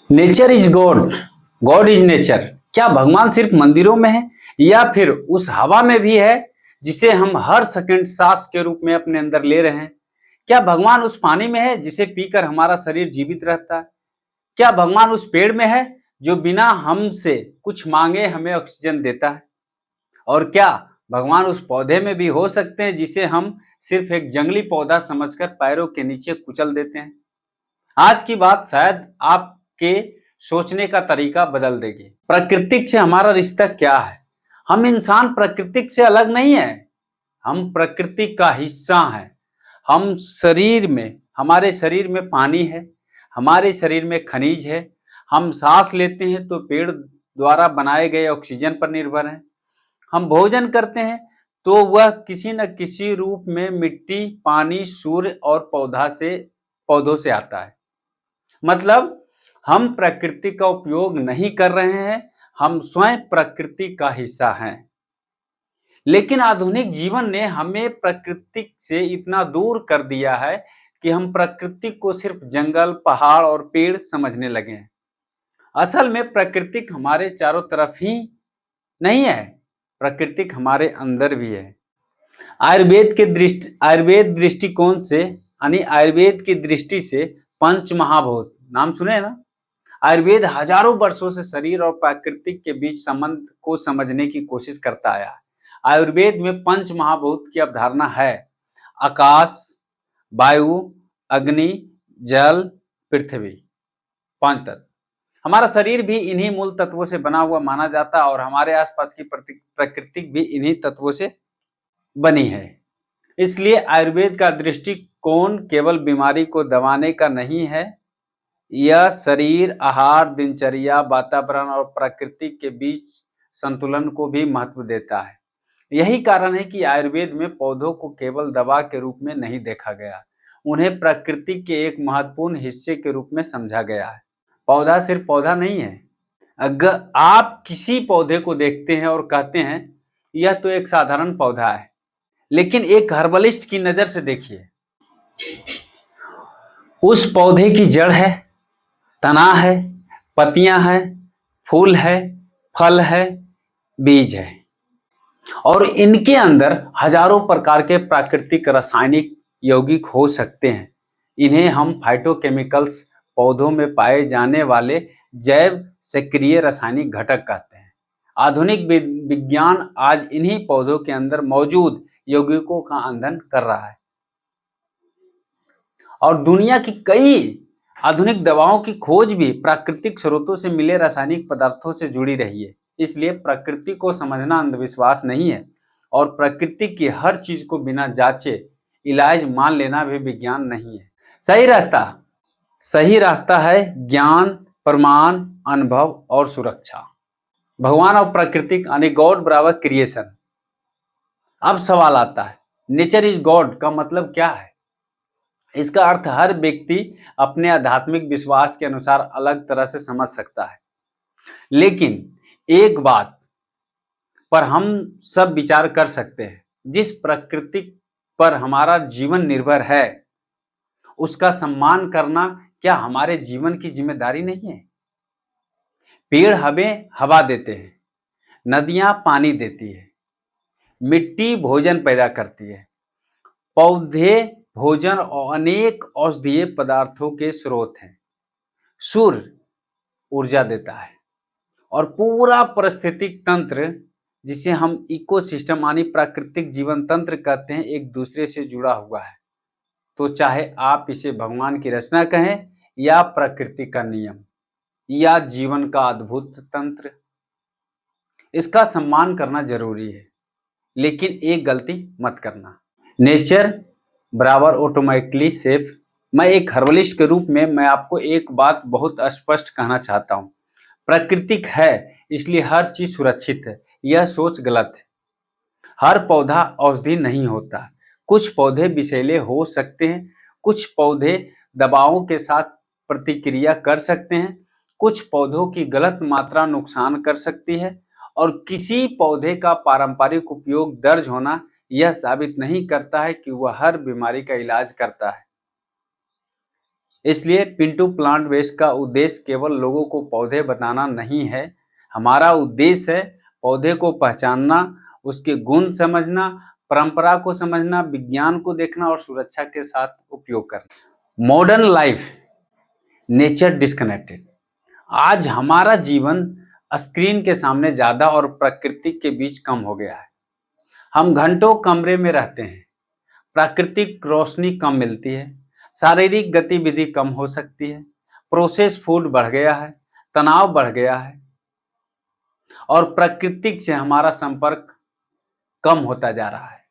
Nature is God, God is nature. क्या भगवान सिर्फ मंदिरों में है या फिर उस हवा में भी है जिसे हम हर सेकंड सांस के रूप में अपने अंदर ले रहे हैं? क्या भगवान उस पानी में है जिसे पीकर हमारा शरीर जीवित रहता है? क्या भगवान उस पेड़ में है जो बिना हमसे कुछ मांगे हमें ऑक्सीजन देता है? और क्या भगवान उस पौधे में भी हो सकते हैं जिसे हम सिर्फ एक जंगली पौधा समझकर पैरों के नीचे कुचल देते हैं? आज की बात शायद आपके सोचने का तरीका बदल देगी। प्राकृतिक से हमारा रिश्ता क्या है? हम इंसान प्राकृतिक से अलग नहीं है, हम प्रकृति का हिस्सा हैं। हम शरीर में हमारे शरीर में पानी है, हमारे शरीर में खनिज है। हम सांस लेते हैं तो पेड़ द्वारा बनाए गए ऑक्सीजन पर निर्भर हैं। हम भोजन करते हैं तो वह किसी न किसी रूप में मिट्टी, पानी, सूर्य और पौधों से आता है। मतलब हम प्रकृति का उपयोग नहीं कर रहे हैं, हम स्वयं प्रकृति का हिस्सा हैं। लेकिन आधुनिक जीवन ने हमें प्रकृति से इतना दूर कर दिया है कि हम प्रकृति को सिर्फ जंगल, पहाड़ और पेड़ समझने लगे हैं। असल में प्रकृति हमारे चारों तरफ ही नहीं है, प्रकृति हमारे अंदर भी है। आयुर्वेद दृष्टिकोण से यानी आयुर्वेद की दृष्टि से पंच महाभूत नाम सुने हैं ना? आयुर्वेद हजारों वर्षों से शरीर और प्रकृति के बीच संबंध को समझने की कोशिश करता आया है। आयुर्वेद में पंच महाभूत की अवधारणा है: आकाश, वायु, अग्नि, जल, पृथ्वी। पांच तत्व। हमारा शरीर भी इन्हीं मूल तत्वों से बना हुआ माना जाता है और हमारे आसपास की प्रकृति भी इन्हीं तत्वों से बनी है। इसलिए आयुर्वेद का दृष्टिकोण केवल बीमारी को दबाने का नहीं है, यह शरीर, आहार, दिनचर्या, वातावरण और प्रकृति के बीच संतुलन को भी महत्व देता है। यही कारण है कि आयुर्वेद में पौधों को केवल दवा के रूप में नहीं देखा गया, उन्हें प्रकृति के एक महत्वपूर्ण हिस्से के रूप में समझा गया है। पौधा सिर्फ पौधा नहीं है। अगर आप किसी पौधे को देखते हैं और कहते हैं यह तो एक साधारण पौधा है, लेकिन एक हर्बलिस्ट की नजर से देखिए, उस पौधे की जड़ है, तना है, पत्तियां हैं, फूल है, फल है, बीज है और इनके अंदर हजारों प्रकार के प्राकृतिक रासायनिक यौगिक हो सकते हैं। इन्हें हम फाइटोकेमिकल्स, पौधों में पाए जाने वाले जैव सक्रिय रासायनिक घटक कहते हैं। आधुनिक विज्ञान आज इन्हीं पौधों के अंदर मौजूद यौगिकों का अध्ययन कर रहा है और दुनिया की कई आधुनिक दवाओं की खोज भी प्राकृतिक स्रोतों से मिले रासायनिक पदार्थों से जुड़ी रही है। इसलिए प्रकृति को समझना अंधविश्वास नहीं है और प्रकृति की हर चीज को बिना जांचे इलाज मान लेना भी विज्ञान नहीं है। सही रास्ता है ज्ञान, प्रमाण, अनुभव और सुरक्षा। भगवान और प्रकृति यानी गॉड बराबर क्रिएशन। अब सवाल आता है, नेचर इज गॉड का मतलब क्या है? इसका अर्थ हर व्यक्ति अपने आध्यात्मिक विश्वास के अनुसार अलग तरह से समझ सकता है, लेकिन एक बात पर हम सब विचार कर सकते हैं, जिस प्रकृति पर हमारा जीवन निर्भर है उसका सम्मान करना क्या हमारे जीवन की जिम्मेदारी नहीं है? पेड़ हमें हवा देते हैं, नदियां पानी देती है, मिट्टी भोजन पैदा करती है, पौधे भोजन और अनेक औषधीय पदार्थों के स्रोत हैं, सूर्य ऊर्जा देता है और पूरा पारिस्थितिक तंत्र जिसे हम इकोसिस्टम यानी प्राकृतिक जीवन तंत्र कहते हैं एक दूसरे से जुड़ा हुआ है। तो चाहे आप इसे भगवान की रचना कहें या प्रकृति का नियम या जीवन का अद्भुत तंत्र, इसका सम्मान करना जरूरी है। लेकिन एक गलती मत करना, नेचर बराबर ऑटोमेटिकली सेफ। मैं एक हर्बलिस्ट के रूप में मैं आपको एक बात बहुत स्पष्ट कहना चाहता हूँ, प्राकृतिक है इसलिए हर चीज सुरक्षित है, यह सोच गलत है। हर पौधा औषधि नहीं होता, कुछ पौधे विषैले हो सकते हैं, कुछ पौधे दवाओं के साथ प्रतिक्रिया कर सकते हैं, कुछ पौधों की गलत मात्रा नुकसान कर सकती है और किसी पौधे का पारंपरिक उपयोग दर्ज होना यह साबित नहीं करता है कि वह हर बीमारी का इलाज करता है। इसलिए पिंटू प्लांट बेस्ड का उद्देश्य केवल लोगों को पौधे बताना नहीं है। हमारा उद्देश्य है पौधे को पहचानना, उसके गुण समझना, परंपरा को समझना, विज्ञान को देखना और सुरक्षा के साथ उपयोग करना। Modern life, nature disconnected. आज हमारा जीवन स्क्रीन के सामने ज्यादा और प्रकृति के बीच कम हो गया है। हम घंटों कमरे में रहते हैं, प्राकृतिक रोशनी कम मिलती है, शारीरिक गतिविधि कम हो सकती है, प्रोसेस फूड बढ़ गया है, तनाव बढ़ गया है और प्रकृति से हमारा संपर्क कम होता जा रहा है।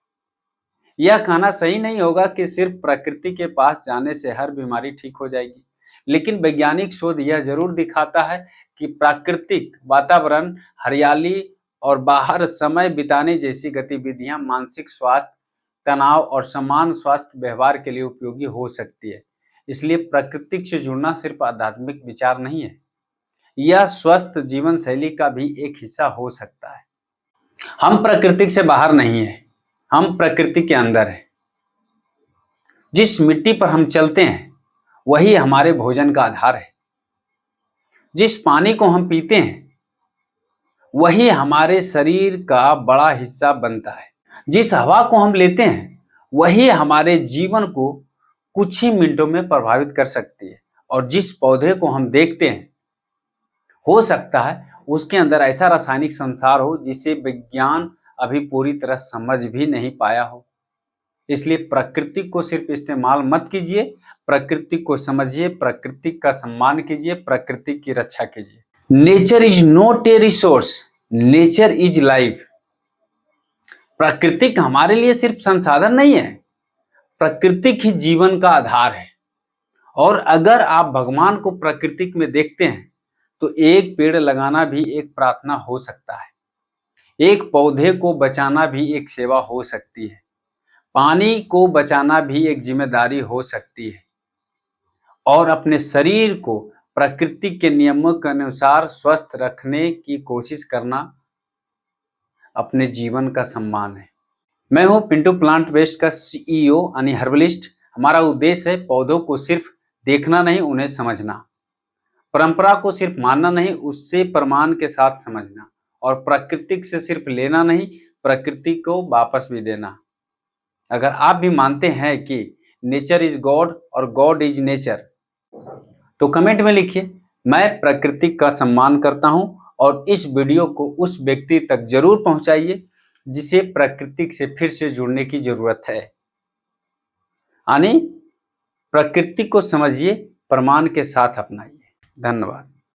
यह कहना सही नहीं होगा कि सिर्फ प्रकृति के पास जाने से हर बीमारी ठीक हो जाएगी, लेकिन वैज्ञानिक शोध यह जरूर दिखाता है कि प्राकृतिक वातावरण, हरियाली और बाहर समय बिताने जैसी गतिविधियां मानसिक स्वास्थ्य, तनाव और समान स्वास्थ्य व्यवहार के लिए उपयोगी हो सकती है। इसलिए प्रकृति से जुड़ना सिर्फ आध्यात्मिक विचार नहीं है, यह स्वस्थ जीवन शैली का भी एक हिस्सा हो सकता है। हम प्रकृति से बाहर नहीं है, हम प्रकृति के अंदर हैं। जिस मिट्टी पर हम चलते हैं वही हमारे भोजन का आधार है। जिस पानी को हम पीते हैं वही हमारे शरीर का बड़ा हिस्सा बनता है। जिस हवा को हम लेते हैं वही हमारे जीवन को कुछ ही मिनटों में प्रभावित कर सकती है। और जिस पौधे को हम देखते हैं हो सकता है उसके अंदर ऐसा रासायनिक संसार हो जिसे विज्ञान अभी पूरी तरह समझ भी नहीं पाया हो। इसलिए प्रकृति को सिर्फ इस्तेमाल मत कीजिए, प्रकृति को समझिए, प्रकृति का सम्मान कीजिए, प्रकृति की रक्षा कीजिए। Nature is not a resource, nature is life. प्रकृति हमारे लिए सिर्फ संसाधन नहीं है, प्रकृति ही जीवन का आधार है। और अगर आप भगवान को प्रकृति में देखते हैं तो एक पेड़ लगाना भी एक प्रार्थना हो सकता है, एक पौधे को बचाना भी एक सेवा हो सकती है, पानी को बचाना भी एक जिम्मेदारी हो सकती है और अपने शरीर को प्रकृति के नियमों के अनुसार स्वस्थ रखने की कोशिश करना अपने जीवन का सम्मान है। मैं हूं पिंटू प्लांट बेस्ड का CEO यानी हर्बलिस्ट। हमारा उद्देश्य है पौधों को सिर्फ देखना नहीं, उन्हें समझना, परंपरा को सिर्फ मानना नहीं, उससे प्रमाण के साथ समझना और प्रकृति से सिर्फ लेना नहीं, प्रकृति को वापस भी देना। अगर आप भी मानते हैं कि नेचर इज गॉड और गॉड इज नेचर तो कमेंट में लिखिए। मैं प्रकृति का सम्मान करता हूं और इस वीडियो को उस व्यक्ति तक जरूर पहुंचाइए जिसे प्रकृति से फिर से जुड़ने की जरूरत है। यानी प्रकृति को समझिए, प्रमाण के साथ अपनाइए। धन्यवाद।